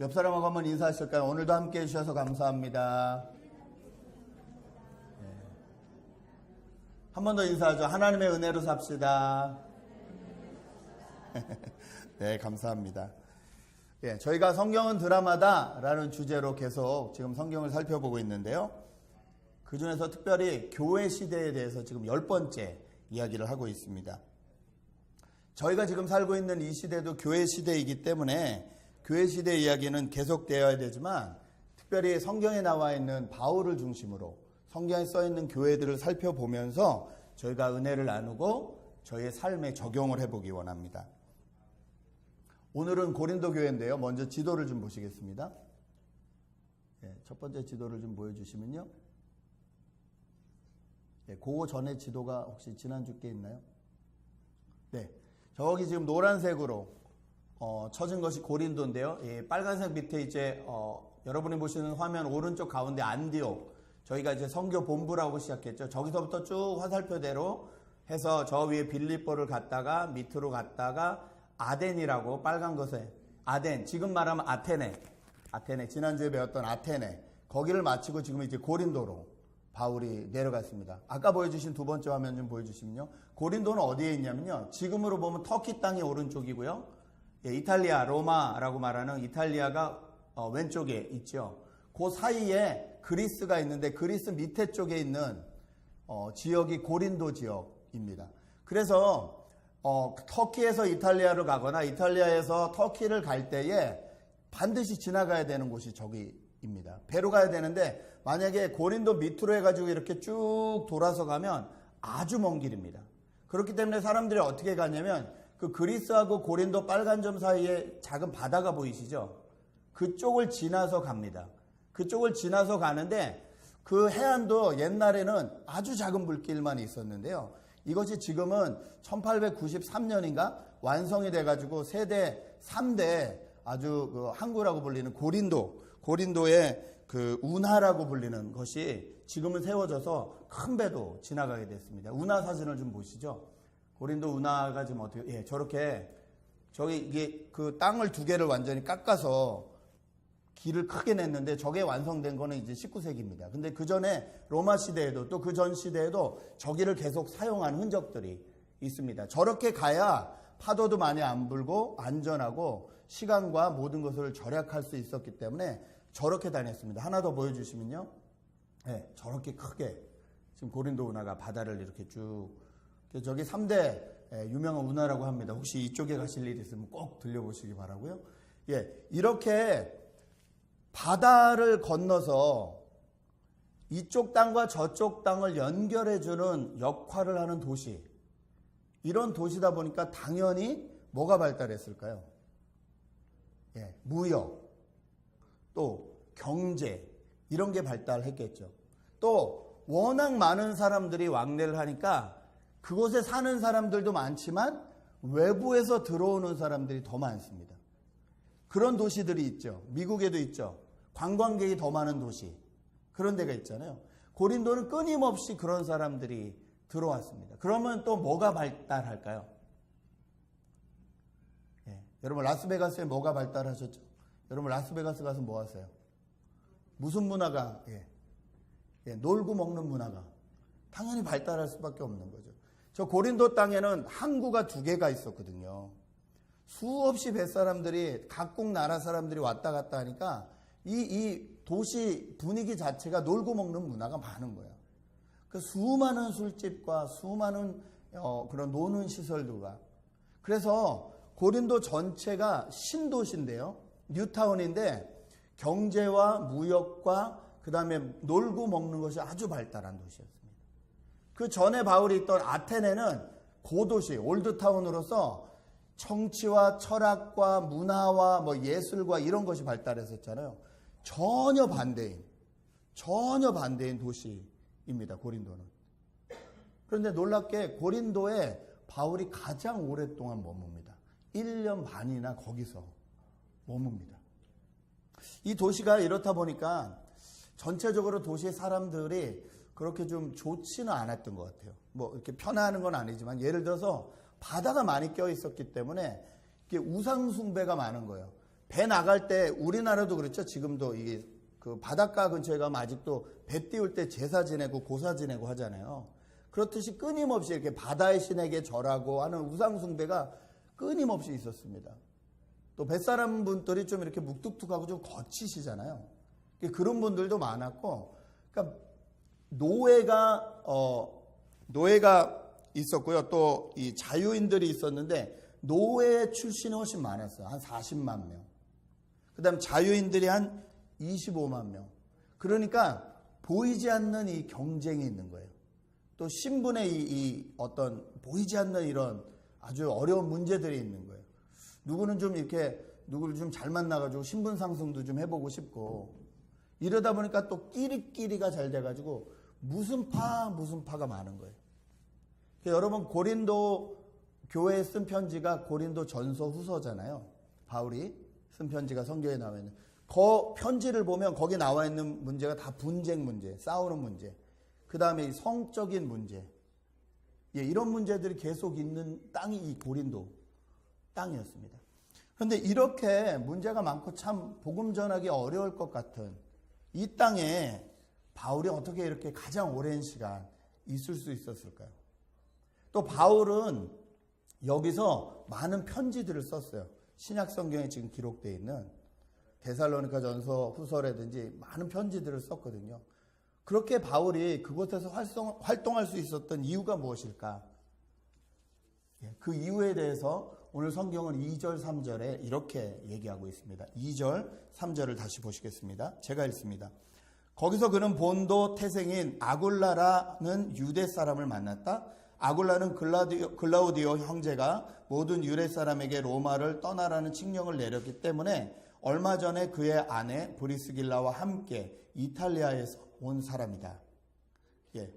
옆 사람하고 한번 인사하실까요? 오늘도 함께 해주셔서 감사합니다. 한 번 더 인사하죠. 하나님의 은혜로 삽시다. 네, 감사합니다. 저희가 성경은 드라마다 라는 주제로 계속 지금 성경을 살펴보고 있는데요. 그 중에서 특별히 교회 시대에 대해서 지금 10번째 이야기를 하고 있습니다. 저희가 지금 살고 있는 이 시대도 교회 시대이기 때문에 교회 시대 이야기는 계속되어야 되지만 특별히 성경에 나와 있는 바울을 중심으로 성경에 써 있는 교회들을 살펴보면서 저희가 은혜를 나누고 저희의 삶에 적용을 해보기 원합니다. 오늘은 고린도 교회인데요. 먼저 지도를 좀 보시겠습니다. 첫 번째 지도를 좀 보여주시면요. 그 전에 지도가 혹시 지난주 게 있나요? 네, 저기 지금 노란색으로 쳐진 것이 고린도인데요. 빨간색 밑에 이제 여러분이 보시는 화면 오른쪽 가운데 안디옥, 저희가 이제 선교 본부라고 시작했죠. 저기서부터 쭉 화살표대로 해서 저 위에 빌립보를 갔다가 밑으로 갔다가 아덴이라고 빨간 것에 아덴, 지금 말하면 아테네, 지난주에 배웠던 아테네, 거기를 마치고 지금 이제 고린도로 바울이 내려갔습니다. 아까 보여주신 두 번째 화면 좀 보여주시면요. 고린도는 어디에 있냐면요. 지금으로 보면 터키 땅이 오른쪽이고요. 이탈리아, 로마라고 말하는 이탈리아가 왼쪽에 있죠. 그 사이에 그리스가 있는데 그리스 밑에 쪽에 있는 지역이 고린도 지역입니다. 그래서 터키에서 이탈리아로 가거나 이탈리아에서 터키를 갈 때에 반드시 지나가야 되는 곳이 저기입니다. 배로 가야 되는데 만약에 고린도 밑으로 해가지고 이렇게 쭉 돌아서 가면 아주 먼 길입니다. 그렇기 때문에 사람들이 어떻게 가냐면 그 그리스하고 고린도 빨간 점 사이에 작은 바다가 보이시죠? 그쪽을 지나서 갑니다. 그쪽을 지나서 가는데 그 해안도 옛날에는 아주 작은 물길만 있었는데요. 이것이 지금은 1893년인가 완성이 돼가지고 세대 3대 아주 그 항구라고 불리는 고린도의 그 운하라고 불리는 것이 지금은 세워져서 큰 배도 지나가게 됐습니다. 운하 사진을 좀 보시죠. 고린도 운하가 지금 어떻게, 저렇게, 이게 그 땅을 두 개를 완전히 깎아서 길을 크게 냈는데 저게 완성된 거는 이제 19세기입니다. 근데 그 전에 로마 시대에도 또 그 전 시대에도 저기를 계속 사용한 흔적들이 있습니다. 저렇게 가야 파도도 많이 안 불고 안전하고 시간과 모든 것을 절약할 수 있었기 때문에 저렇게 다녔습니다. 하나 더 보여주시면요. 저렇게 크게 지금 고린도 운하가 바다를 이렇게 쭉, 저기 3대 유명한 운하라고 합니다. 혹시 이쪽에 가실 일이 있으면 꼭 들려보시기 바라고요. 이렇게 바다를 건너서 이쪽 땅과 저쪽 땅을 연결해주는 역할을 하는 도시, 이런 도시다 보니까 당연히 뭐가 발달했을까요? 무역, 또 경제, 이런 게 발달했겠죠. 또 워낙 많은 사람들이 왕래를 하니까 그곳에 사는 사람들도 많지만 외부에서 들어오는 사람들이 더 많습니다. 그런 도시들이 있죠. 미국에도 있죠. 관광객이 더 많은 도시, 그런 데가 있잖아요. 고린도는 끊임없이 그런 사람들이 들어왔습니다. 그러면 또 뭐가 발달할까요? 여러분 라스베가스에 뭐가 발달하셨죠? 여러분 라스베가스 가서 뭐 하세요? 무슨 문화가? 놀고 먹는 문화가 당연히 발달할 수밖에 없는 거죠. 저 고린도 땅에는 항구가 2개가 있었거든요. 수없이 뱃사람들이, 각국 나라 사람들이 왔다 갔다 하니까 이 도시 분위기 자체가 놀고 먹는 문화가 많은 거예요. 그 수많은 술집과 수많은 그런 노는 시설들과, 그래서 고린도 전체가 신도시인데요. 뉴타운인데 경제와 무역과 그 다음에 놀고 먹는 것이 아주 발달한 도시였습니다. 그 전에 바울이 있던 아테네는 고도시, 올드타운으로서 정치와 철학과 문화와 예술과 이런 것이 발달했었잖아요. 전혀 반대인 도시입니다, 고린도는. 그런데 놀랍게 고린도에 바울이 가장 오랫동안 머뭅니다. 1년 반이나 거기서 머뭅니다. 이 도시가 이렇다 보니까 전체적으로 도시 사람들이 그렇게 좀 좋지는 않았던 것 같아요. 이렇게 편안한 건 아니지만, 예를 들어서 바다가 많이 껴 있었기 때문에 이게 우상숭배가 많은 거예요. 배 나갈 때 우리나라도 그렇죠. 지금도 이게 그 바닷가 근처에 가면 아직도 배 띄울 때 제사 지내고 고사 지내고 하잖아요. 그렇듯이 끊임없이 이렇게 바다의 신에게 절하고 하는 우상 숭배가 끊임없이 있었습니다. 또 뱃사람 분들이 좀 이렇게 묵뚝뚝하고 좀 거치시잖아요. 그런 분들도 많았고, 그러니까 노예가 있었고요. 또 이 자유인들이 있었는데 노예 출신이 훨씬 많았어요. 한 40만 명. 그다음 자유인들이 한 25만 명. 그러니까 보이지 않는 이 경쟁이 있는 거예요. 또 신분의 이 어떤 보이지 않는 이런 아주 어려운 문제들이 있는 거예요. 누구는 좀 이렇게 누구를 좀 잘 만나가지고 신분 상승도 좀 해보고 싶고 이러다 보니까 또 끼리끼리가 잘 돼가지고 무슨 파가 많은 거예요. 여러분 고린도 교회에 쓴 편지가 고린도 전서 후서잖아요. 바울이 쓴 편지가 성경에 나와 있는. 그 편지를 보면 거기 나와 있는 문제가 다 분쟁 문제, 싸우는 문제. 그 다음에 성적인 문제. 이런 문제들이 계속 있는 땅이 이 고린도 땅이었습니다. 그런데 이렇게 문제가 많고 참 복음 전하기 어려울 것 같은 이 땅에 바울이 어떻게 이렇게 가장 오랜 시간 있을 수 있었을까요? 또 바울은 여기서 많은 편지들을 썼어요. 신약 성경에 지금 기록되어 있는 데살로니가 전서 후서라든지 많은 편지들을 썼거든요. 그렇게 바울이 그곳에서 활동할 수 있었던 이유가 무엇일까? 그 이유에 대해서 오늘 성경은 2절, 3절에 이렇게 얘기하고 있습니다. 2절, 3절을 다시 보시겠습니다. 제가 읽습니다. 거기서 그는 본도 태생인 아굴라라는 유대 사람을 만났다. 아굴라는 글라우디오 형제가 모든 유대 사람에게 로마를 떠나라는 칙령을 내렸기 때문에 얼마 전에 그의 아내 브리스길라와 함께 이탈리아에서 온 사람이다.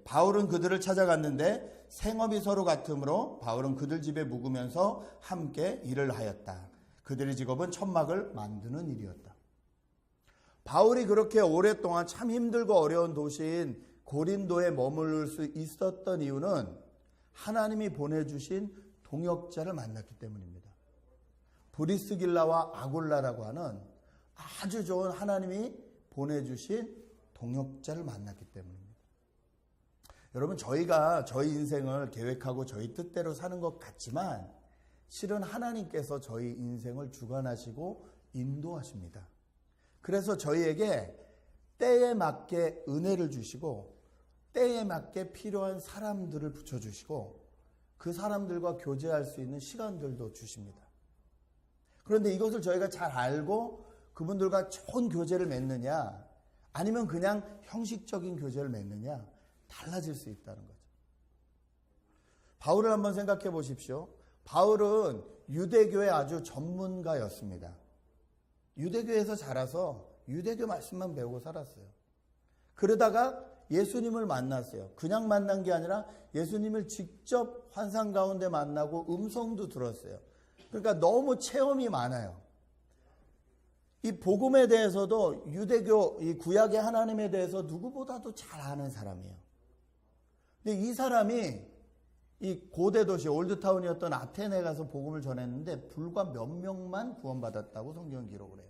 바울은 그들을 찾아갔는데 생업이 서로 같으므로 바울은 그들 집에 묵으면서 함께 일을 하였다. 그들의 직업은 천막을 만드는 일이었다. 바울이 그렇게 오랫동안 참 힘들고 어려운 도시인 고린도에 머무를 수 있었던 이유는 하나님이 보내주신 동역자를 만났기 때문입니다. 브리스길라와 아굴라라고 하는 아주 좋은 하나님이 보내주신 동역자를 만났기 때문입니다. 여러분, 저희가 저희 인생을 계획하고 저희 뜻대로 사는 것 같지만 실은 하나님께서 저희 인생을 주관하시고 인도하십니다. 그래서 저희에게 때에 맞게 은혜를 주시고 때에 맞게 필요한 사람들을 붙여주시고 그 사람들과 교제할 수 있는 시간들도 주십니다. 그런데 이것을 저희가 잘 알고 그분들과 좋은 교제를 맺느냐 아니면 그냥 형식적인 교제를 맺느냐 달라질 수 있다는 거죠. 바울을 한번 생각해 보십시오. 바울은 유대교의 아주 전문가였습니다. 유대교에서 자라서 유대교 말씀만 배우고 살았어요. 그러다가 예수님을 만났어요. 그냥 만난 게 아니라 예수님을 직접 환상 가운데 만나고 음성도 들었어요. 그러니까 너무 체험이 많아요. 이 복음에 대해서도 유대교, 이 구약의 하나님에 대해서 누구보다도 잘 아는 사람이에요. 근데 이 사람이 이 고대 도시 올드타운이었던 아테네에 가서 복음을 전했는데 불과 몇 명만 구원받았다고 성경 기록을 해요.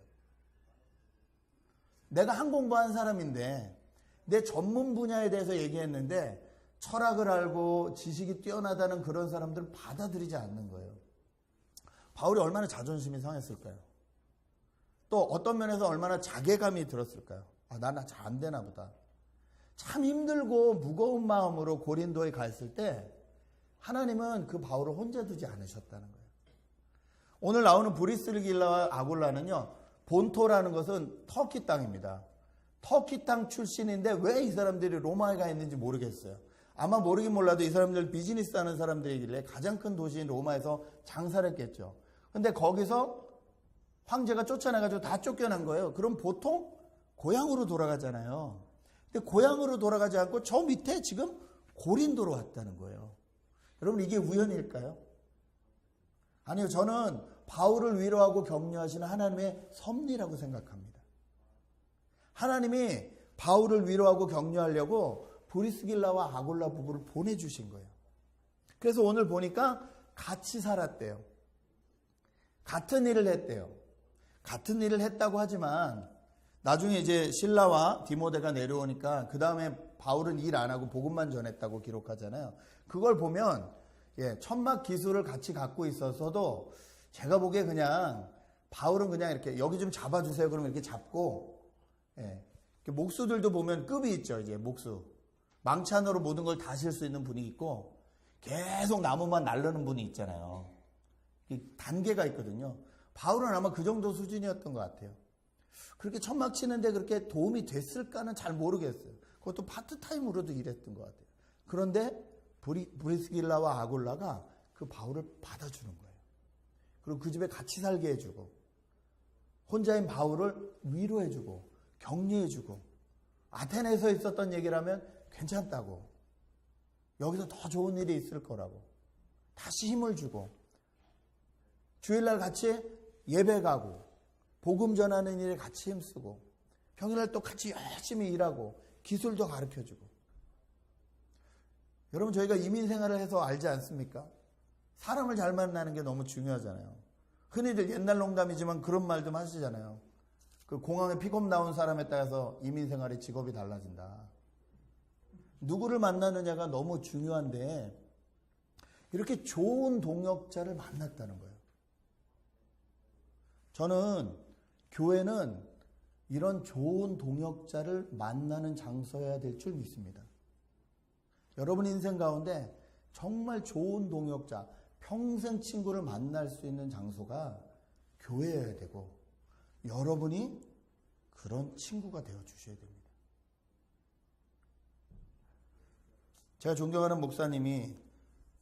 내가 한 공부한 사람인데 내 전문 분야에 대해서 얘기했는데 철학을 알고 지식이 뛰어나다는 그런 사람들은 받아들이지 않는 거예요. 바울이 얼마나 자존심이 상했을까요? 또 어떤 면에서 얼마나 자괴감이 들었을까요? 나는 잘 안 되나 보다. 참 힘들고 무거운 마음으로 고린도에 갔을 때 하나님은 그 바울을 혼자 두지 않으셨다는 거예요. 오늘 나오는 브리스길라와 아굴라는요, 본토라는 것은 터키 땅입니다. 터키 땅 출신인데 왜 이 사람들이 로마에 가 있는지 모르겠어요. 아마 모르긴 몰라도 이 사람들 비즈니스 하는 사람들이길래 가장 큰 도시인 로마에서 장사를 했겠죠. 근데 거기서 황제가 쫓아내가지고 다 쫓겨난 거예요. 그럼 보통 고향으로 돌아가잖아요. 근데 고향으로 돌아가지 않고 저 밑에 지금 고린도로 왔다는 거예요. 여러분, 이게 우연일까요? 아니요, 저는 바울을 위로하고 격려하시는 하나님의 섭리라고 생각합니다. 하나님이 바울을 위로하고 격려하려고 브리스길라와 아굴라 부부를 보내주신 거예요. 그래서 오늘 보니까 같이 살았대요. 같은 일을 했대요. 같은 일을 했다고 하지만 나중에 이제 실라와 디모데가 내려오니까 그 다음에 바울은 일 안 하고 복음만 전했다고 기록하잖아요. 그걸 보면 천막 기술을 같이 갖고 있어서도 제가 보기에 그냥 바울은 그냥 이렇게 여기 좀 잡아주세요. 그러면 이렇게 잡고 목수들도 보면 급이 있죠. 이제 목수 망찬으로 모든 걸 다 실 수 있는 분이 있고 계속 나무만 날르는 분이 있잖아요. 단계가 있거든요. 바울은 아마 그 정도 수준이었던 것 같아요. 그렇게 천막 치는데 그렇게 도움이 됐을까는 잘 모르겠어요. 그것도 파트타임으로도 일했던 것 같아요. 그런데 브리스길라와 아굴라가 그 바울을 받아주는 거예요. 그리고 그 집에 같이 살게 해주고 혼자인 바울을 위로해주고 격려해주고 아테네에서 있었던 얘기라면 괜찮다고 여기서 더 좋은 일이 있을 거라고 다시 힘을 주고 주일날 같이 예배 가고 복음 전하는 일에 같이 힘쓰고 평일날 또 같이 열심히 일하고 기술도 가르쳐주고. 여러분 저희가 이민 생활을 해서 알지 않습니까? 사람을 잘 만나는 게 너무 중요하잖아요. 흔히들 옛날 농담이지만 그런 말 좀 하시잖아요. 그 공항에 픽업 나온 사람에 따라서 이민 생활의 직업이 달라진다. 누구를 만나느냐가 너무 중요한데 이렇게 좋은 동역자를 만났다는 거예요. 저는 교회는 이런 좋은 동역자를 만나는 장소여야 될 줄 믿습니다. 여러분 인생 가운데 정말 좋은 동역자, 평생 친구를 만날 수 있는 장소가 교회여야 되고 여러분이 그런 친구가 되어 주셔야 됩니다. 제가 존경하는 목사님이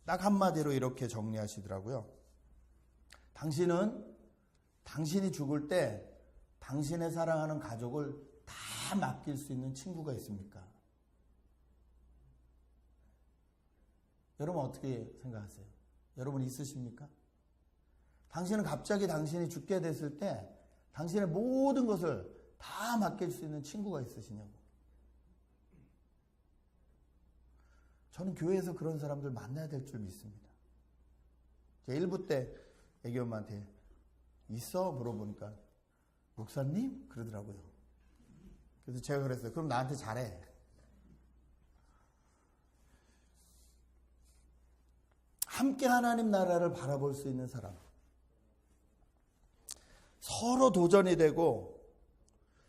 딱 한마디로 이렇게 정리하시더라고요. 당신이 죽을 때 당신의 사랑하는 가족을 다 맡길 수 있는 친구가 있습니까? 여러분 어떻게 생각하세요? 여러분 있으십니까? 당신은 갑자기 당신이 죽게 됐을 때 당신의 모든 것을 다 맡길 수 있는 친구가 있으시냐고. 저는 교회에서 그런 사람들 만나야 될 줄 믿습니다. 제 1부 때 애기 엄마한테 있어? 물어보니까 목사님? 그러더라고요. 그래서 제가 그랬어요. 그럼 나한테 잘해. 함께 하나님 나라를 바라볼 수 있는 사람. 서로 도전이 되고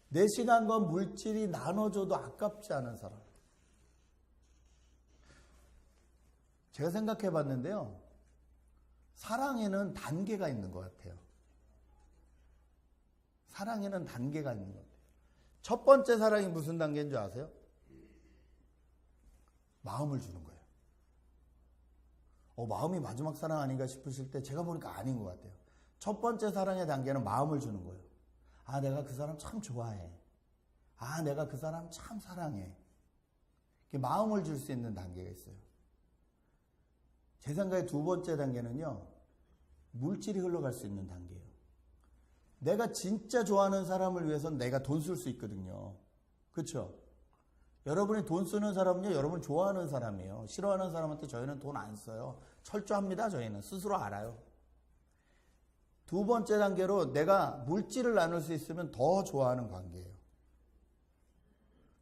내 시간과 물질이 나눠줘도 아깝지 않은 사람. 제가 생각해 봤는데요. 사랑에는 단계가 있는 것 같아요. 사랑에는 단계가 있는 것 같아요. 첫 번째 사랑이 무슨 단계인 줄 아세요? 마음을 주는 거예요. 마음이 마지막 사랑 아닌가 싶으실 때 제가 보니까 아닌 것 같아요. 첫 번째 사랑의 단계는 마음을 주는 거예요. 아, 내가 그 사람 참 좋아해. 아, 내가 그 사람 참 사랑해. 마음을 줄 수 있는 단계가 있어요. 제 생각에 두 번째 단계는요, 물질이 흘러갈 수 있는 단계예요. 내가 진짜 좋아하는 사람을 위해서는 내가 돈 쓸 수 있거든요. 그렇죠? 여러분이 돈 쓰는 사람은요, 여러분 좋아하는 사람이에요. 싫어하는 사람한테 저희는 돈 안 써요. 철저합니다. 저희는 스스로 알아요. 두 번째 단계로 내가 물질을 나눌 수 있으면 더 좋아하는 관계예요.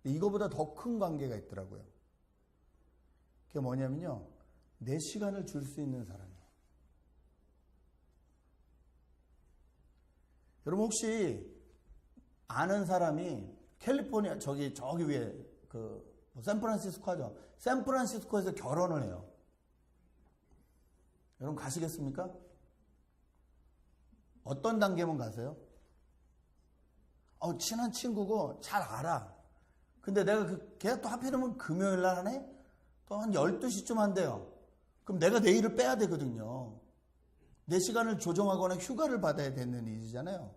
이거보다 더 큰 관계가 있더라고요. 그게 뭐냐면요, 내 시간을 줄 수 있는 사람이에요. 여러분 혹시 아는 사람이 캘리포니아 저기 위에 샌프란시스코 하죠. 샌프란시스코에서 결혼을 해요. 여러분 가시겠습니까? 어떤 단계면 가세요? 친한 친구고 잘 알아. 근데 내가 걔가 또 하필이면 금요일 날 하네? 또 한 12시쯤 한대요. 그럼 내가 내일을 빼야 되거든요. 내 시간을 조정하거나 휴가를 받아야 되는 일이잖아요.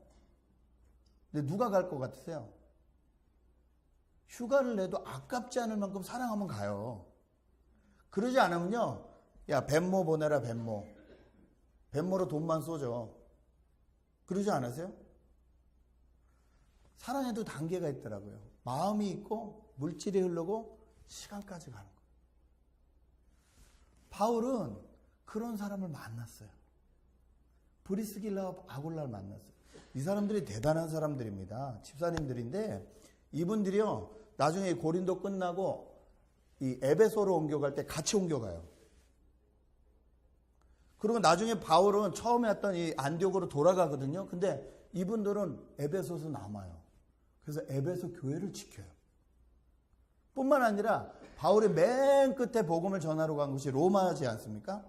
근데 누가 갈 것 같으세요? 휴가를 내도 아깝지 않을 만큼 사랑하면 가요. 그러지 않으면요, 야, 벤모 보내라, 벤모. 벤모로 돈만 쏘죠. 그러지 않으세요? 사랑에도 단계가 있더라고요. 마음이 있고, 물질이 흐르고, 시간까지 가는 거예요. 바울은 그런 사람을 만났어요. 브리스길라와 아굴라를 만났어요. 이 사람들이 대단한 사람들입니다. 집사님들인데 이분들이요 나중에 고린도 끝나고 이 에베소로 옮겨갈 때 같이 옮겨가요. 그리고 나중에 바울은 처음에 했던 이 안디옥으로 돌아가거든요. 근데 이분들은 에베소에서 남아요. 그래서 에베소 교회를 지켜요. 뿐만 아니라 바울이 맨 끝에 복음을 전하러 간 곳이 로마지 않습니까?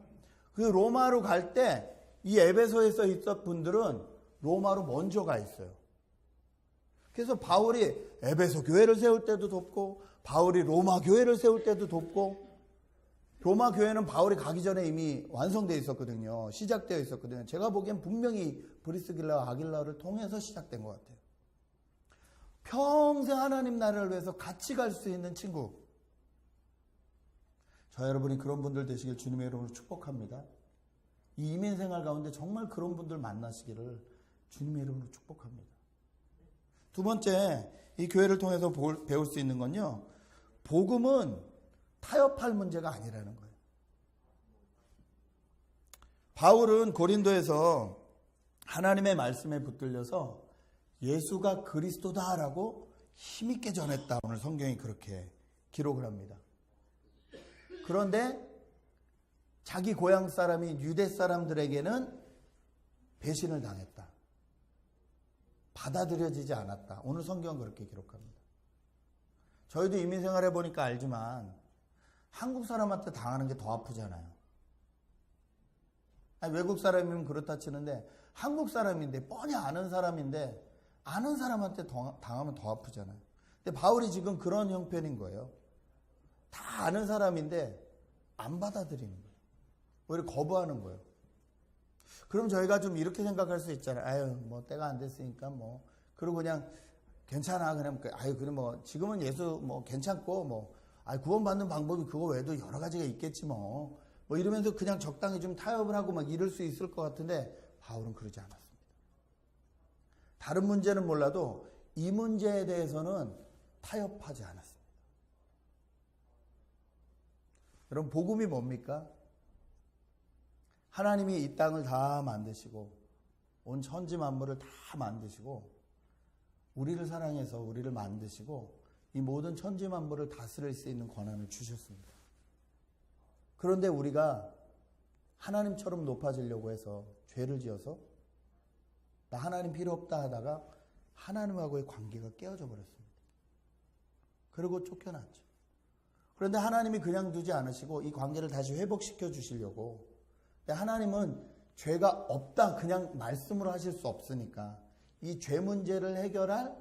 그 로마로 갈 때 이 에베소에서 있었던 분들은 로마로 먼저 가 있어요. 그래서 바울이 에베소 교회를 세울 때도 돕고 바울이 로마 교회를 세울 때도 돕고 로마 교회는 바울이 가기 전에 이미 완성되어 있었거든요. 시작되어 있었거든요. 제가 보기엔 분명히 브리스길라와 아길라를 통해서 시작된 것 같아요. 평생 하나님 나라를 위해서 같이 갈 수 있는 친구. 저 여러분이 그런 분들 되시길 주님의 이름으로 축복합니다. 이 이민 생활 가운데 정말 그런 분들 만나시기를 주님의 이름으로 축복합니다. 두 번째, 이 교회를 통해서 배울 수 있는 건요. 복음은 타협할 문제가 아니라는 거예요. 바울은 고린도에서 하나님의 말씀에 붙들려서 예수가 그리스도다라고 힘있게 전했다. 오늘 성경이 그렇게 기록을 합니다. 그런데 자기 고향 사람이 유대 사람들에게는 배신을 당했다. 받아들여지지 않았다. 오늘 성경은 그렇게 기록합니다. 저희도 이민 생활해 보니까 알지만 한국 사람한테 당하는 게 더 아프잖아요. 아니, 외국 사람이면 그렇다 치는데 한국 사람인데 뻔히 아는 사람인데 아는 사람한테 당하면 더 아프잖아요. 근데 바울이 지금 그런 형편인 거예요. 다 아는 사람인데 안 받아들이는 거예요. 오히려 거부하는 거예요. 그럼 저희가 좀 이렇게 생각할 수 있잖아요. 아유, 뭐 때가 안 됐으니까 뭐 그리고 그냥 괜찮아. 그냥 아유, 그래 뭐 지금은 예수 뭐 괜찮고 뭐 구원받는 방법이 그거 외에도 여러 가지가 있겠지 뭐 이러면서 그냥 적당히 좀 타협을 하고 막 이럴 수 있을 것 같은데 바울은 그러지 않았습니다. 다른 문제는 몰라도 이 문제에 대해서는 타협하지 않았습니다. 여러분, 복음이 뭡니까? 하나님이 이 땅을 다 만드시고 온 천지 만물을 다 만드시고 우리를 사랑해서 우리를 만드시고 이 모든 천지 만물을 다스릴 수 있는 권한을 주셨습니다. 그런데 우리가 하나님처럼 높아지려고 해서 죄를 지어서 나 하나님 필요 없다 하다가 하나님하고의 관계가 깨어져 버렸습니다. 그리고 쫓겨났죠. 그런데 하나님이 그냥 두지 않으시고 이 관계를 다시 회복시켜 주시려고, 근데 하나님은 죄가 없다 그냥 말씀으로 하실 수 없으니까 이 죄 문제를 해결할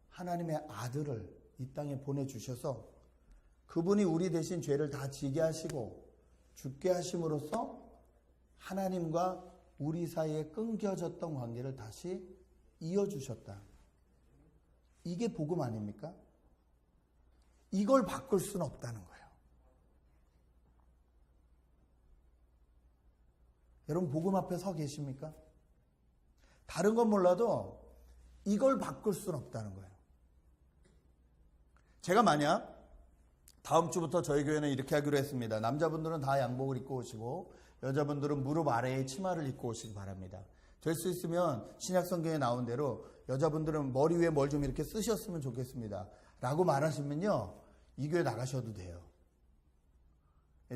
하나님의 아들을 이 땅에 보내주셔서 그분이 우리 대신 죄를 다 지게 하시고 죽게 하심으로써 하나님과 우리 사이에 끊겨졌던 관계를 다시 이어주셨다. 이게 복음 아닙니까? 이걸 바꿀 수는 없다는 거예요. 여러분, 복음 앞에 서 계십니까? 다른 건 몰라도 이걸 바꿀 수는 없다는 거예요. 제가 만약 다음 주부터 저희 교회는 이렇게 하기로 했습니다. 남자분들은 다 양복을 입고 오시고 여자분들은 무릎 아래에 치마를 입고 오시기 바랍니다. 될 수 있으면 신약 성경에 나온 대로 여자분들은 머리 위에 뭘 좀 이렇게 쓰셨으면 좋겠습니다. 라고 말하시면요, 이 교회 나가셔도 돼요.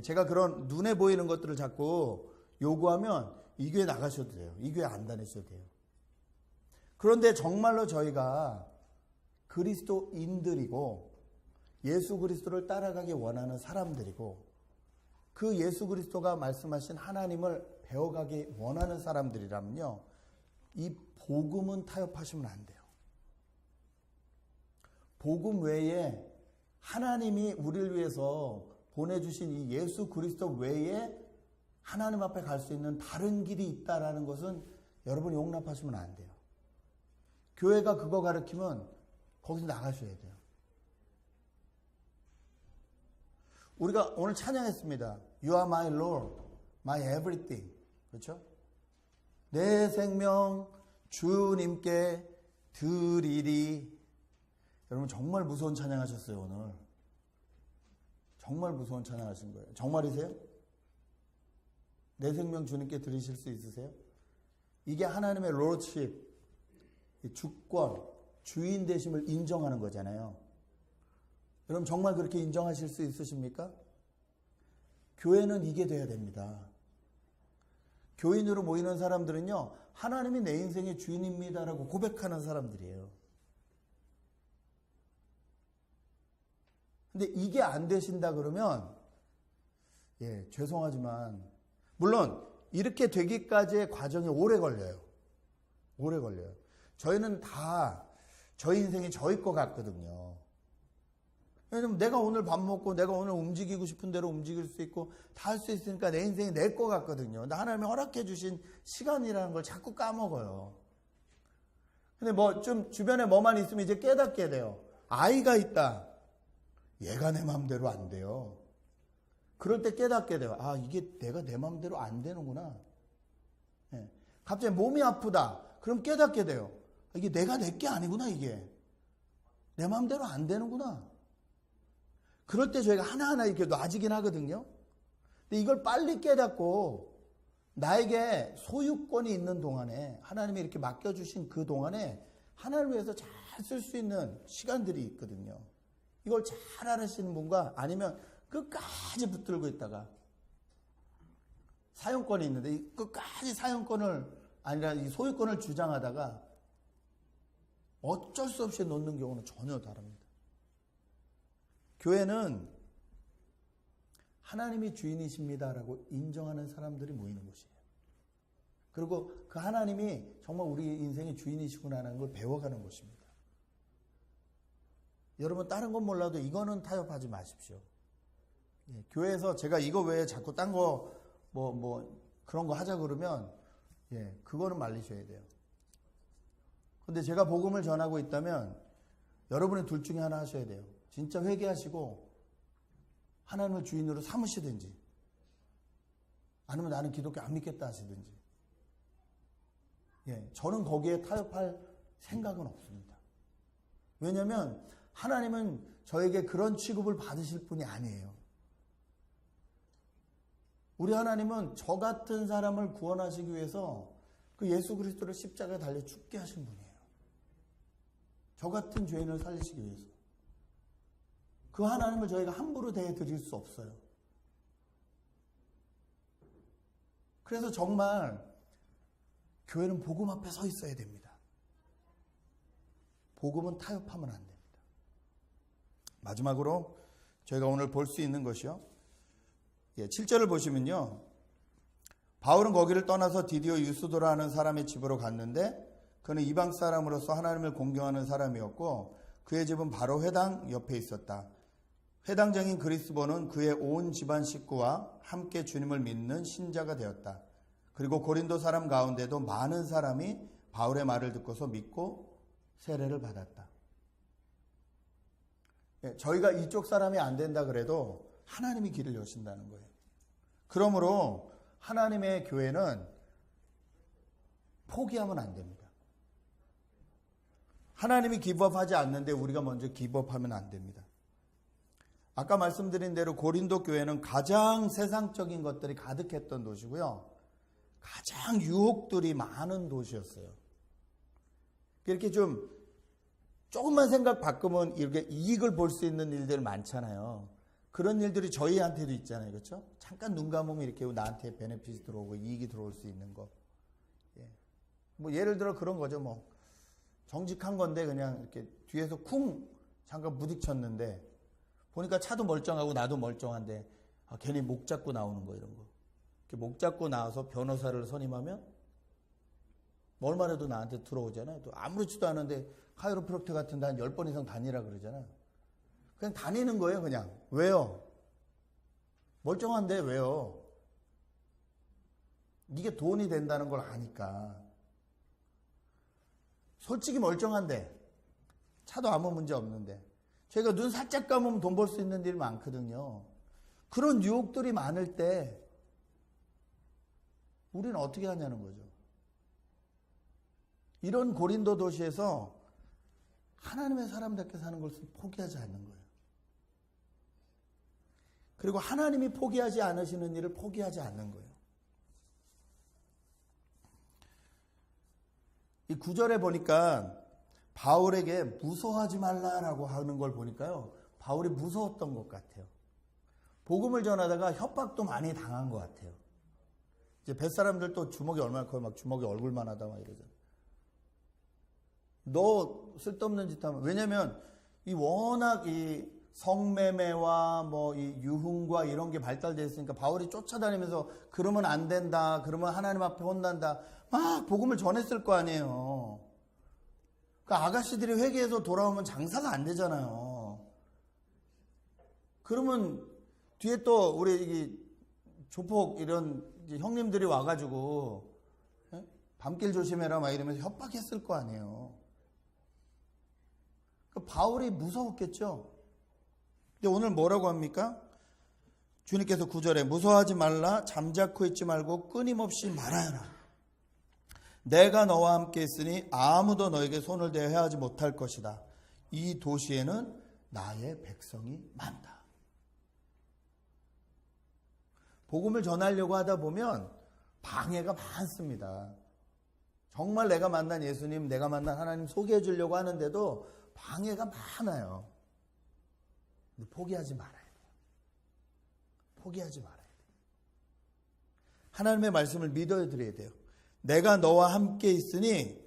제가 그런 눈에 보이는 것들을 자꾸 요구하면 이 교회 나가셔도 돼요. 이 교회 안 다니셔도 돼요. 그런데 정말로 저희가 그리스도인들이고 예수 그리스도를 따라가기 원하는 사람들이고 그 예수 그리스도가 말씀하신 하나님을 배워가기 원하는 사람들이라면요, 이 복음은 타협하시면 안 돼요. 복음 외에 하나님이 우리를 위해서 보내주신 이 예수 그리스도 외에 하나님 앞에 갈 수 있는 다른 길이 있다라는 것은 여러분이 용납하시면 안 돼요. 교회가 그거 가르치면 거기서 나가셔야 돼요. 우리가 오늘 찬양했습니다. You are my Lord, my everything. 그렇죠? 내 생명 주님께 드리리. 여러분, 정말 무서운 찬양하셨어요, 오늘. 정말 무서운 찬양하신 거예요. 정말이세요? 내 생명 주님께 드리실 수 있으세요? 이게 하나님의 lordship, 주권, 주인 되심을 인정하는 거잖아요. 여러분 정말 그렇게 인정하실 수 있으십니까? 교회는 이게 돼야 됩니다. 교인으로 모이는 사람들은요, 하나님이 내 인생의 주인입니다라고 고백하는 사람들이에요. 근데 이게 안 되신다 그러면, 죄송하지만, 물론, 이렇게 되기까지의 과정이 오래 걸려요. 오래 걸려요. 저희는 다 저희 인생이 저희 것 같거든요. 왜냐면 내가 오늘 밥 먹고 내가 오늘 움직이고 싶은 대로 움직일 수 있고 다 할 수 있으니까 내 인생이 내 것 같거든요. 근데 하나님이 허락해 주신 시간이라는 걸 자꾸 까먹어요. 근데 뭐 좀 주변에 뭐만 있으면 이제 깨닫게 돼요. 아이가 있다. 얘가 내 마음대로 안 돼요. 그럴 때 깨닫게 돼요. 아, 이게 내가 내 마음대로 안 되는구나. 갑자기 몸이 아프다. 그럼 깨닫게 돼요. 이게 내가 내 게 아니구나, 이게. 내 마음대로 안 되는구나. 그럴 때 저희가 하나하나 이렇게 놔지긴 하거든요. 근데 이걸 빨리 깨닫고 나에게 소유권이 있는 동안에 하나님이 이렇게 맡겨주신 그 동안에 하나님을 위해서 잘 쓸 수 있는 시간들이 있거든요. 이걸 잘 알으시는 분과 아니면 끝까지 붙들고 있다가 사용권이 있는데 끝까지 사용권을 아니라 이 소유권을 주장하다가 어쩔 수 없이 놓는 경우는 전혀 다릅니다. 교회는 하나님이 주인이십니다라고 인정하는 사람들이 모이는 곳이에요. 그리고 그 하나님이 정말 우리 인생의 주인이시구나라는 걸 배워가는 곳입니다. 여러분 다른 건 몰라도 이거는 타협하지 마십시오. 교회에서 제가 이거 외에 자꾸 딴 거 그런 거 하자 그러면 그거는 말리셔야 돼요. 근데 제가 복음을 전하고 있다면 여러분의 둘 중에 하나 하셔야 돼요. 진짜 회개하시고 하나님을 주인으로 삼으시든지 아니면 나는 기독교 안 믿겠다 하시든지. 저는 거기에 타협할 생각은 없습니다. 왜냐하면 하나님은 저에게 그런 취급을 받으실 분이 아니에요. 우리 하나님은 저 같은 사람을 구원하시기 위해서 그 예수 그리스도를 십자가에 달려 죽게 하신 분이에요. 저 같은 죄인을 살리시기 위해서. 그 하나님을 저희가 함부로 대해드릴 수 없어요. 그래서 정말 교회는 복음 앞에 서 있어야 됩니다. 복음은 타협하면 안 됩니다. 마지막으로 저희가 오늘 볼 수 있는 것이요. 7절을 보시면요. 바울은 거기를 떠나서 디디오 유스도라 하는 사람의 집으로 갔는데 그는 이방 사람으로서 하나님을 공경하는 사람이었고 그의 집은 바로 회당 옆에 있었다. 회당장인 그리스보는 그의 온 집안 식구와 함께 주님을 믿는 신자가 되었다. 그리고 고린도 사람 가운데도 많은 사람이 바울의 말을 듣고서 믿고 세례를 받았다. 저희가 이쪽 사람이 안 된다 그래도 하나님이 길을 여신다는 거예요. 그러므로 하나님의 교회는 포기하면 안 됩니다. 하나님이 기브업하지 않는데 우리가 먼저 기브업하면 안 됩니다. 아까 말씀드린 대로 고린도 교회는 가장 세상적인 것들이 가득했던 도시고요. 가장 유혹들이 많은 도시였어요. 이렇게 좀 조금만 생각 바꾸면 이렇게 이익을 볼 수 있는 일들 많잖아요. 그런 일들이 저희한테도 있잖아요. 그렇죠? 잠깐 눈 감으면 이렇게 나한테 베네핏이 들어오고 이익이 들어올 수 있는 거. 뭐 예를 들어 그런 거죠. 뭐 정직한 건데 그냥 이렇게 뒤에서 쿵 잠깐 부딪혔는데 보니까 차도 멀쩡하고 나도 멀쩡한데 괜히 목 잡고 나오는 거 이런 거. 이렇게 목 잡고 나와서 변호사를 선임하면 뭘만 해도 나한테 들어오잖아요. 또 아무렇지도 않은데 카이로프랙터 같은 데 한 10번 이상 다니라 그러잖아요. 그냥 다니는 거예요, 그냥. 왜요? 멀쩡한데 왜요? 이게 돈이 된다는 걸 아니까. 솔직히 멀쩡한데 차도 아무 문제 없는데 저희가 눈 살짝 감으면 돈 벌 수 있는 일 많거든요. 그런 유혹들이 많을 때 우리는 어떻게 하냐는 거죠. 이런 고린도 도시에서 하나님의 사람답게 사는 것을 포기하지 않는 거예요. 그리고 하나님이 포기하지 않으시는 일을 포기하지 않는 거예요. 이 9절에 보니까 바울에게 무서워하지 말라라고 하는 걸 보니까요, 바울이 무서웠던 것 같아요. 복음을 전하다가 협박도 많이 당한 것 같아요. 이제 뱃사람들 또 주먹이 얼마나 커요? 막 주먹이 얼굴만 하다 막 이러잖아요. 너 쓸데없는 짓 하면, 왜냐면 이 워낙 이 성매매와 뭐 이 유흥과 이런 게 발달되어 있으니까 바울이 쫓아다니면서 그러면 안 된다, 그러면 하나님 앞에 혼난다, 막 복음을 전했을 거 아니에요. 그러니까 아가씨들이 회개해서 돌아오면 장사가 안 되잖아요. 그러면 뒤에 또 우리 이 조폭 이런 형님들이 와가지고 밤길 조심해라 막 이러면서 협박했을 거 아니에요. 그러니까 바울이 무서웠겠죠. 근데 오늘 뭐라고 합니까? 주님께서 9절에 무서워하지 말라, 잠자코 있지 말고 끊임없이 말하여라. 내가 너와 함께 있으니 아무도 너에게 손을 대어 해하지 못할 것이다. 이 도시에는 나의 백성이 많다. 복음을 전하려고 하다 보면 방해가 많습니다. 정말 내가 만난 예수님, 내가 만난 하나님 소개해 주려고 하는데도 방해가 많아요. 근데 포기하지 말아야 돼요. 포기하지 말아야 돼요. 하나님의 말씀을 믿어야 드려야 돼요. 내가 너와 함께 있으니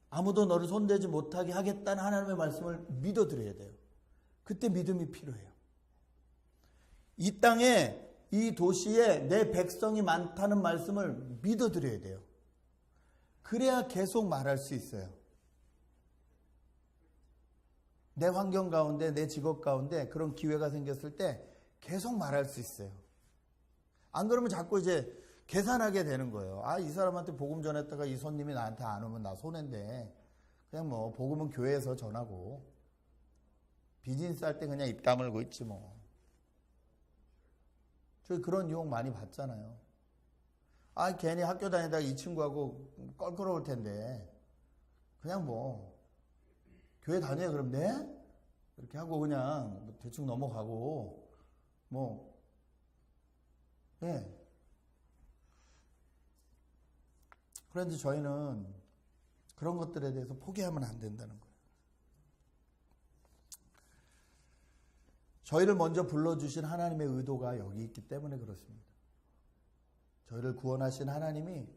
아무도 너를 손대지 못하게 하겠다는 하나님의 말씀을 믿어 드려야 돼요. 그때 믿음이 필요해요. 이 땅에, 이 도시에 내 백성이 많다는 말씀을 믿어 드려야 돼요. 그래야 계속 말할 수 있어요. 내 환경 가운데, 내 직업 가운데 그런 기회가 생겼을 때 계속 말할 수 있어요. 안 그러면 자꾸 이제 계산하게 되는 거예요. 아, 이 사람한테 복음 전했다가 이 손님이 나한테 안 오면 나 손해인데, 그냥 뭐 복음은 교회에서 전하고 비즈니스 할 때 그냥 입 다물고 있지 뭐. 저희 그런 유혹 많이 받잖아요. 아, 괜히 학교 다니다가 이 친구하고 껄끄러울 텐데 그냥 뭐 교회 다녀요 그럼 네? 이렇게 하고 그냥 대충 넘어가고 뭐 네. 그런데 저희는 그런 것들에 대해서 포기하면 안 된다는 거예요. 저희를 먼저 불러주신 하나님의 의도가 여기 있기 때문에 그렇습니다. 저희를 구원하신 하나님이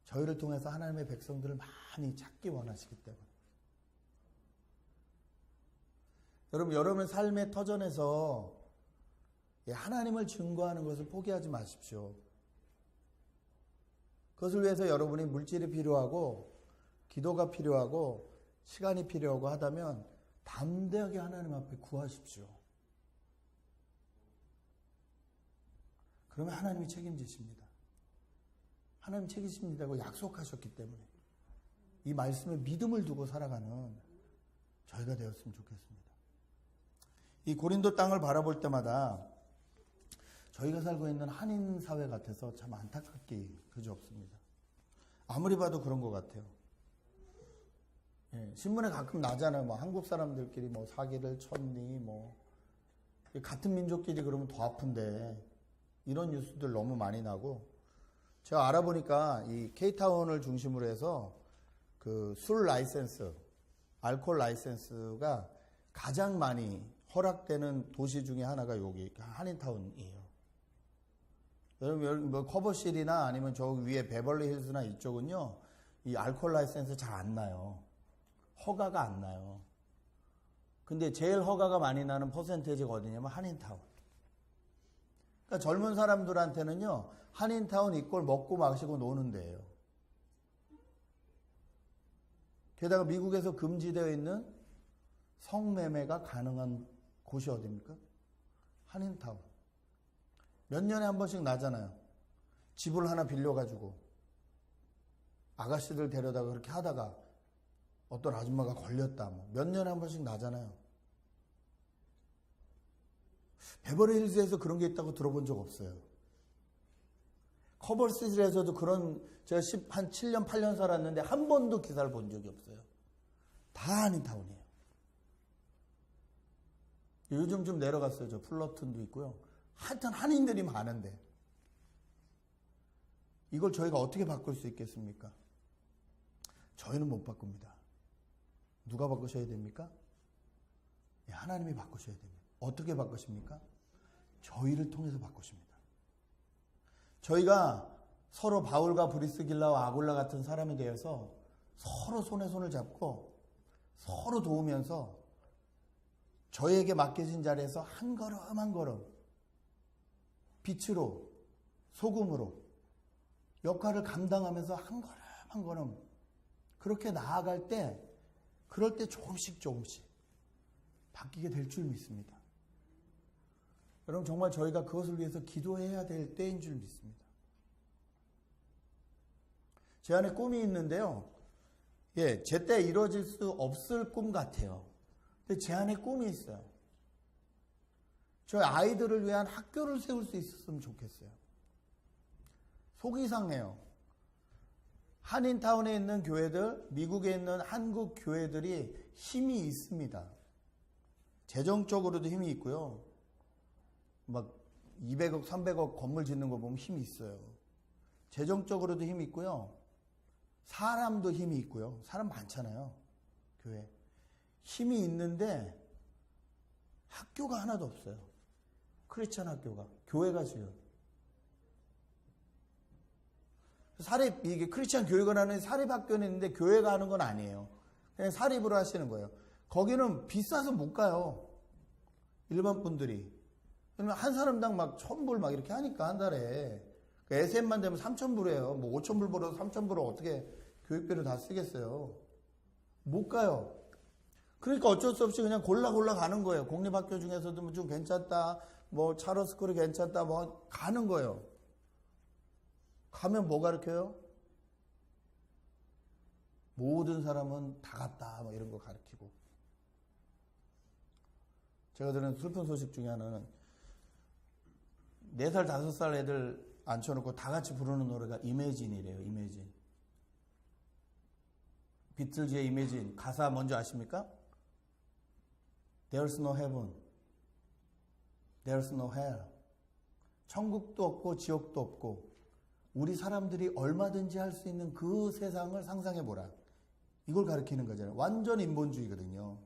저희를 통해서 하나님의 백성들을 많이 찾기 원하시기 때문에. 여러분, 여러분의 삶의 터전에서 하나님을 증거하는 것을 포기하지 마십시오. 그것을 위해서 여러분이 물질이 필요하고 기도가 필요하고 시간이 필요하고 하다면 담대하게 하나님 앞에 구하십시오. 그러면 하나님이 책임지십니다. 하나님 책임집니다고 약속하셨기 때문에 이 말씀에 믿음을 두고 살아가는 저희가 되었으면 좋겠습니다. 이 고린도 땅을 바라볼 때마다 저희가 살고 있는 한인 사회 같아서 참 안타깝게 그지없습니다. 아무리 봐도 그런 것 같아요. 예, 신문에 가끔 나잖아요. 뭐 한국 사람들끼리 뭐 사기를 쳤니, 뭐 같은 민족끼리 그러면 더 아픈데 이런 뉴스들 너무 많이 나고, 제가 알아보니까 이 K타운을 중심으로 해서 그 술 라이센스, 알코올 라이센스가 가장 많이 허락되는 도시 중에 하나가 여기 한인타운이에요. 여러분, 뭐 커버실이나 아니면 저 위에 베벌리 힐스나 이쪽은요, 이 알코올 라이센스 잘 안 나요. 허가가 안 나요. 근데 제일 허가가 많이 나는 퍼센테이지가 어디냐면 한인타운. 그러니까 젊은 사람들한테는요, 한인타운 이꼴 먹고 마시고 노는 데예요. 게다가 미국에서 금지되어 있는 성매매가 가능한 곳이 어디입니까? 한인타운. 몇 년에 한 번씩 나잖아요. 집을 하나 빌려가지고 아가씨들 데려다가 그렇게 하다가 어떤 아줌마가 걸렸다. 뭐. 몇 년에 한 번씩 나잖아요. 베버리힐즈에서 그런 게 있다고 들어본 적 없어요. 커버시티에서도 그런, 제가 한 7년, 8년 살았는데 한 번도 기사를 본 적이 없어요. 다 한인타운이에요. 요즘 좀 내려갔어요. 저 플러튼도 있고요. 하여튼 한인들이 많은데 이걸 저희가 어떻게 바꿀 수 있겠습니까? 저희는 못 바꿉니다. 누가 바꾸셔야 됩니까? 하나님이 바꾸셔야 됩니다. 어떻게 바꾸십니까? 저희를 통해서 바꾸십니다. 저희가 서로 바울과 브리스길라와 아굴라 같은 사람이 되어서 서로 손에 손을 잡고 서로 도우면서 저에게 맡겨진 자리에서 한 걸음 한 걸음 빛으로 소금으로 역할을 감당하면서 한 걸음 한 걸음 그렇게 나아갈 때 그럴 때 조금씩 바뀌게 될 줄 믿습니다. 여러분 정말 저희가 그것을 위해서 기도해야 될 때인 줄 믿습니다. 제 안에 꿈이 있는데요. 제때 이루어질 수 없을 꿈 같아요. 근데 제 안에 꿈이 있어요. 저희 아이들을 위한 학교를 세울 수 있었으면 좋겠어요. 속이 상해요. 한인타운에 있는 교회들, 미국에 있는 한국 교회들이 힘이 있습니다. 재정적으로도 힘이 있고요. 막 200억, 300억 건물 짓는 거 보면 힘이 있어요. 재정적으로도 힘이 있고요. 사람도 힘이 있고요. 사람 많잖아요. 교회. 힘이 있는데 학교가 하나도 없어요. 크리스찬 학교가. 교회가 지어요. 이게 크리스찬 교육원하는 사립학교는 있는데 교회가 하는 건 아니에요. 그냥 사립으로 하시는 거예요. 거기는 비싸서 못 가요. 일반 분들이. 왜냐면 한 사람당 막 1,000불 막 이렇게 하니까 한 달에. SM만 되면 3,000불이에요. 뭐 5,000불 벌어도 3,000불을 어떻게 교육비를 다 쓰겠어요. 못 가요. 그러니까 어쩔 수 없이 그냥 골라 가는 거예요. 공립학교 중에서도 좀 괜찮다. 뭐 차러스쿨이 괜찮다. 뭐 가는 거예요. 가면 뭐 가르쳐요? 모든 사람은 다 갔다. 뭐 이런 거 가르치고. 제가 들은 슬픈 소식 중에 하나는 4살, 5살 애들 앉혀놓고 다 같이 부르는 노래가 이매진이래요. 이매진. 비틀즈의 이매진. 가사 뭔지 아십니까? There's no heaven. There's no hell. 천국도 없고 지옥도 없고 우리 사람들이 얼마든지 할 수 있는 그 세상을 상상해보라. 이걸 가르치는 거잖아요. 완전 인본주의거든요.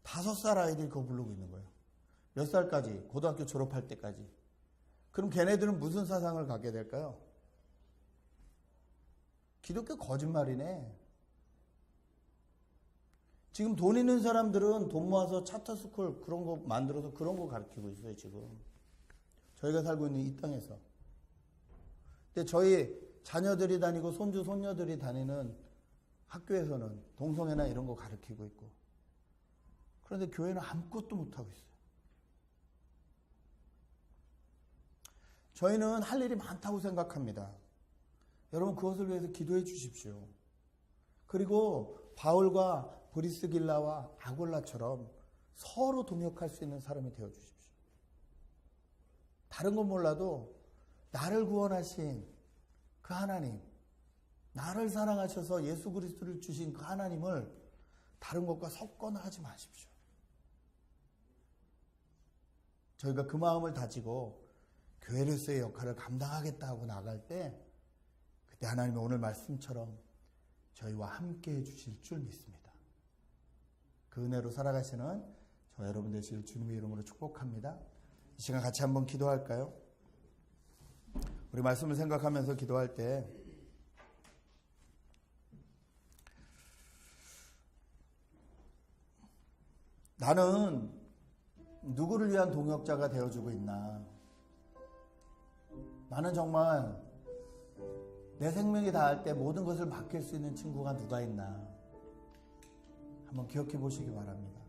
5살 아이들이 그거 부르고 있는 거예요. 몇 살까지? 고등학교 졸업할 때까지. 그럼 걔네들은 무슨 사상을 갖게 될까요? 기독교 거짓말이네. 지금 돈 있는 사람들은 돈 모아서 차터스쿨 그런 거 만들어서 그런 거 가르치고 있어요, 지금. 저희가 살고 있는 이 땅에서. 근데 저희 자녀들이 다니고 손주, 손녀들이 다니는 학교에서는 동성애나 이런 거 가르치고 있고. 그런데 교회는 아무것도 못하고 있어요. 저희는 할 일이 많다고 생각합니다. 여러분 그것을 위해서 기도해 주십시오. 그리고 바울과 브리스길라와 아굴라처럼 서로 동역할 수 있는 사람이 되어 주십시오. 다른 건 몰라도 나를 구원하신 그 하나님, 나를 사랑하셔서 예수 그리스도를 주신 그 하나님을 다른 것과 섞거나 하지 마십시오. 저희가 그 마음을 다지고 교회로서의 역할을 감당하겠다 하고 나갈 때 그때 하나님이 오늘 말씀처럼 저희와 함께 해주실 줄 믿습니다. 그 은혜로 살아가시는 저 여러분 되실 주님의 이름으로 축복합니다. 이 시간 같이 한번 기도할까요? 우리 말씀을 생각하면서 기도할 때 나는 누구를 위한 동역자가 되어주고 있나? 나는 정말 내 생명이 닿을 때 모든 것을 맡길 수 있는 친구가 누가 있나? 한번 기억해 보시기 바랍니다.